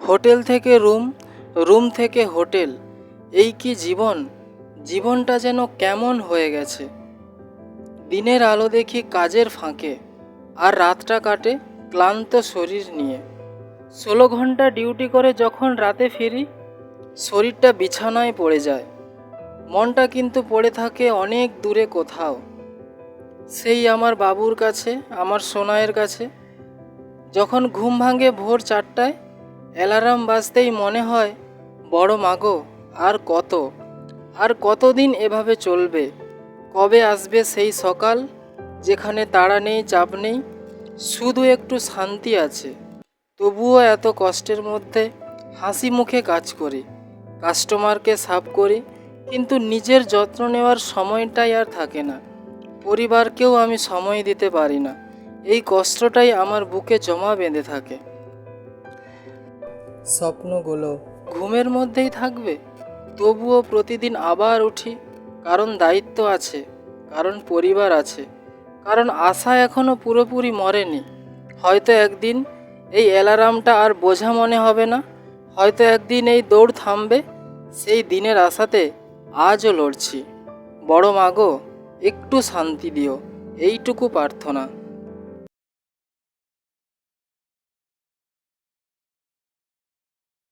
Hotel থেকে room, room থেকে hotel, এই কি জীবন? জীবনটা যেন কেমন হয়ে গেছে। দিনের আলো দেখি কাজের ফাঁকে, আর রাতটা কাটে ক্লান্ত শরীর নিয়ে। 16 ঘন্টা ডিউটি করে যখন রাতে ফিরি, শরীরটা বিছানায় পড়ে যায়, মনটা কিন্তু পড়ে থাকে অনেক দূরে কোথাও, সেই আমার বাবুর কাছে, আমার সোনাইয়ের কাছে। যখন ঘুম ভাঙে ভোর 4টায়, অ্যালার্ম বাজতেই মনে হয়, বড় মাগো, আর কতদিন এভাবে চলবে? কবে আসবে সেই সকাল যেখানে তাড়া নেই, চাপ নেই, শুধু একটু শান্তি আছে। তবুও এত কষ্টের মধ্যে হাসি মুখে কাজ করি, কাস্টমারকে সাফ করি, কিন্তু নিজের যত্ন নেওয়ার সময়টাই আর থাকে না। পরিবারকেও আমি সময় দিতে পারি না। এই কষ্টটাই আমার বুকে জমা বেঁধে থাকে। স্বপ্নগুলো ঘুমের মধ্যেই থাকবে, তবুও প্রতিদিন আবার উঠি, কারণ দায়িত্ব আছে, কারণ পরিবার আছে, কারণ আশা এখনও পুরোপুরি মরেনি। হয়তো একদিন এই অ্যালার্মটা আর বোঝা মনে হবে না, হয়তো একদিন এই দৌড় থামবে। সেই দিনের আশাতে আজও লড়ছি। বড় মাগো, একটু শান্তি দিও, এইটুকু প্রার্থনা।